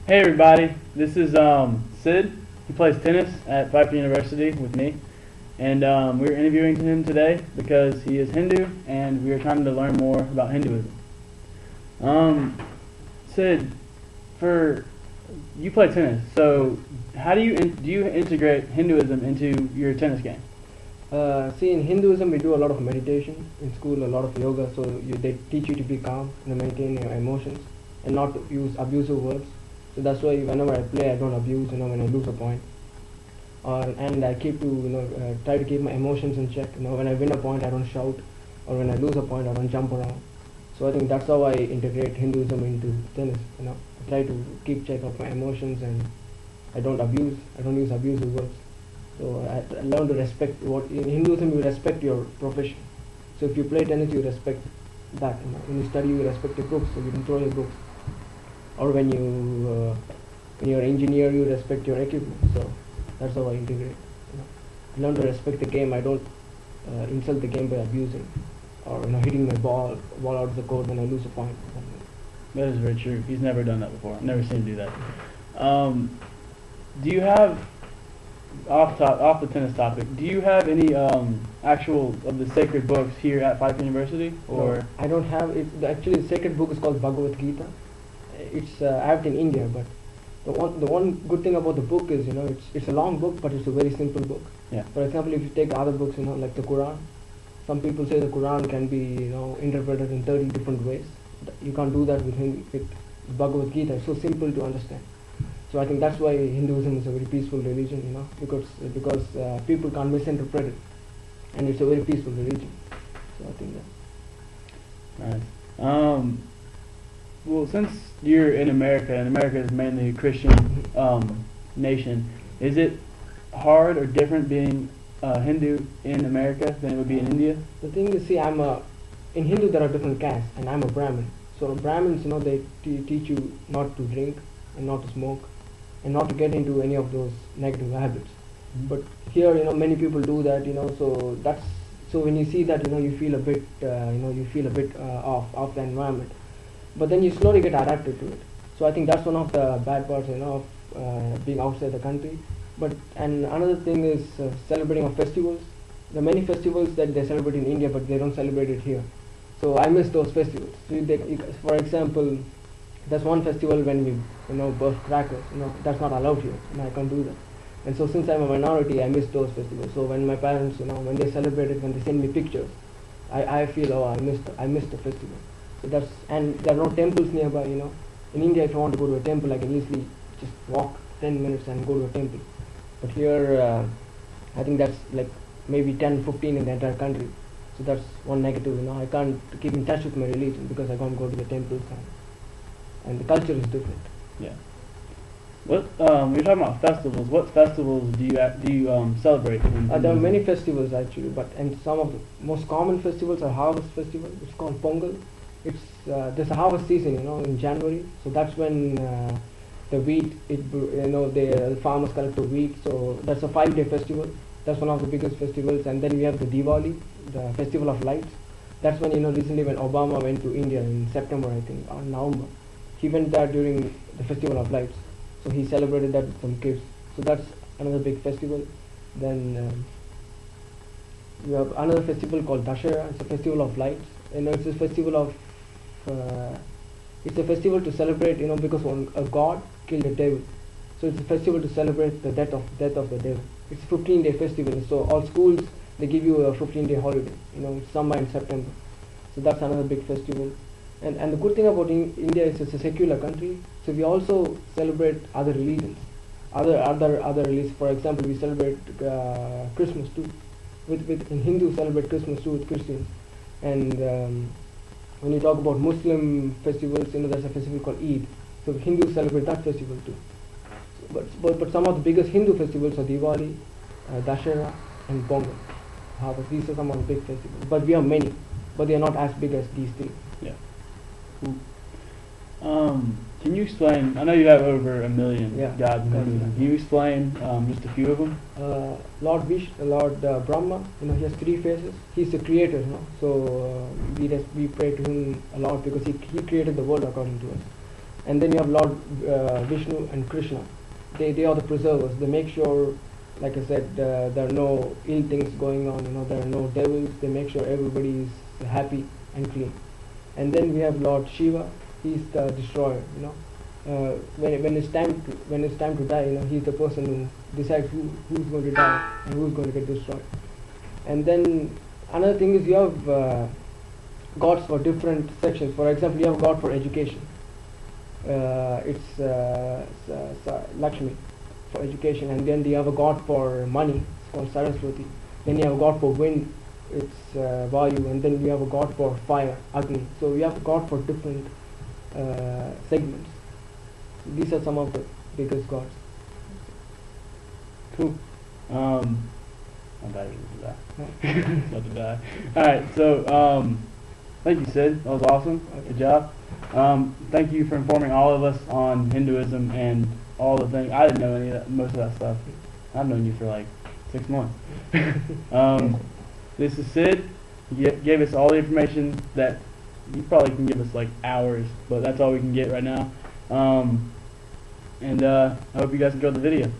Hey everybody, this is Sid. He plays tennis at Piper University with me, and we're interviewing him today because he is Hindu, and we are trying to learn more about Hinduism. Um, Sid, for you play tennis, so how do you integrate Hinduism into your tennis game? See, in Hinduism, we do a lot of meditation. In school, a lot of yoga. So they teach you to be calm and maintain your emotions and not to use abusive words. So that's why whenever I play, I don't abuse. When I lose a point, and I keep to try to keep my emotions in check. When I win a point, I don't shout, or when I lose a point, I don't jump around. So I think that's how I integrate Hinduism into tennis. I try to keep check of my emotions, and I don't abuse. I don't use abusive words. So I learn to respect what in Hinduism you respect your profession. So if you play tennis, you respect that. When you study, you respect your books, so you don't throw your books. Or when you're an engineer, you respect your equipment. So that's how I integrate. I learn to respect the game. I don't insult the game by abusing or hitting my ball out of the court when I lose a point. That is very true. He's never done that before. I've never seen him do that. Do you have off the tennis topic? Do you have any actual of the sacred books here at Piper University, or? No, I don't have it. Actually, the sacred book is called Bhagavad Gita. It's I have it in India, but the one good thing about the book is it's a long book, but it's a very simple book. Yeah. For example, if you take other books, like the Quran, some people say the Quran can be interpreted in 30 different ways. You can't do that with Bhagavad Gita. It's so simple to understand. So I think that's why Hinduism is a very peaceful religion, because people can't misinterpret it, and it's a very peaceful religion. So I think that. Nice. Well, since you're in America, and America is mainly a Christian nation, is it hard or different being Hindu in America than it would be in India? The thing is, see, in Hindu there are different castes, and I'm a Brahmin. So Brahmins, they teach you not to drink and not to smoke, and not to get into any of those negative habits. Mm-hmm. But here, many people do that. So when you see that, you feel a bit off the environment. But then you slowly get adapted to it. So I think that's one of the bad parts, of being outside the country. And another thing is celebrating of festivals. There are many festivals that they celebrate in India, but they don't celebrate it here. So I miss those festivals. So for example, there's one festival when we burst crackers. That's not allowed here. I can't do that. And so since I'm a minority, I miss those festivals. So when my parents, when they celebrate it, when they send me pictures, I feel I missed the festival. So and there are no temples nearby. In India, if I want to go to a temple, I can easily just walk 10 minutes and go to a temple. But here, I think that's like maybe 10, 15 in the entire country. So that's one negative. I can't keep in touch with my religion because I can't go to the temples, and the culture is different. Yeah. What you're talking about festivals? What festivals do you celebrate? There are many festivals actually, and some of the most common festivals are harvest festival. It's called Pongal. There's a harvest season, in January. So that's when the wheat, the farmers collect the wheat. So that's a 5-day festival. That's one of the biggest festivals. And then we have the Diwali, the Festival of Lights. That's when recently when Obama went to India in September, I think, or November. He went there during the Festival of Lights. So he celebrated that with some kids. So that's another big festival. Then we have another festival called Dashera. It's a festival of lights. It's a festival of it's a festival to celebrate, because a god killed a devil. So it's a festival to celebrate the death of the devil. It's a 15-day festival. So all schools, they give you a 15-day holiday. It's summer in September. So that's another big festival. And the good thing about India is it's a secular country. So we also celebrate other religions, other religions. For example, we celebrate Christmas too. In Hindus celebrate Christmas too with Christians. And when you talk about Muslim festivals, there's a festival called Eid. So Hindus celebrate that festival too. But some of the biggest Hindu festivals are Diwali, Dashera, and Pongal. These are some of the big festivals. But we have many, but they are not as big as these three. Yeah. Cool. Can you explain? I know you have over 1 million gods in Hinduism. Can you explain just a few of them? Lord Brahma. He has 3 faces. He's the creator. So we pray to him a lot because he created the world according to us. And then you have Lord Vishnu and Krishna. They are the preservers. They make sure, like I said, there are no ill things going on. There are no devils. They make sure everybody is happy and clean. And then we have Lord Shiva. He's the destroyer. When it's time to die, he's the person who decides who's going to die and who's going to get destroyed. And then another thing is you have gods for different sections. For example, you have God for education. It's Lakshmi for education, and then you have a god for money. It's called Saraswati. Then you have a god for wind. It's Vayu, and then you have a god for fire, Agni. So you have a god for different segments. These are some of the biggest gods. Cool. I'm about to die. About to die. Alright, so thank you, Sid. That was awesome. Good job. Thank you for informing all of us on Hinduism and all the things. I didn't know any of that, most of that stuff. I've known you for like 6 months. This is Sid. He gave us all the information that you probably can give us like hours, but that's all we can get right now. I hope you guys enjoyed the video.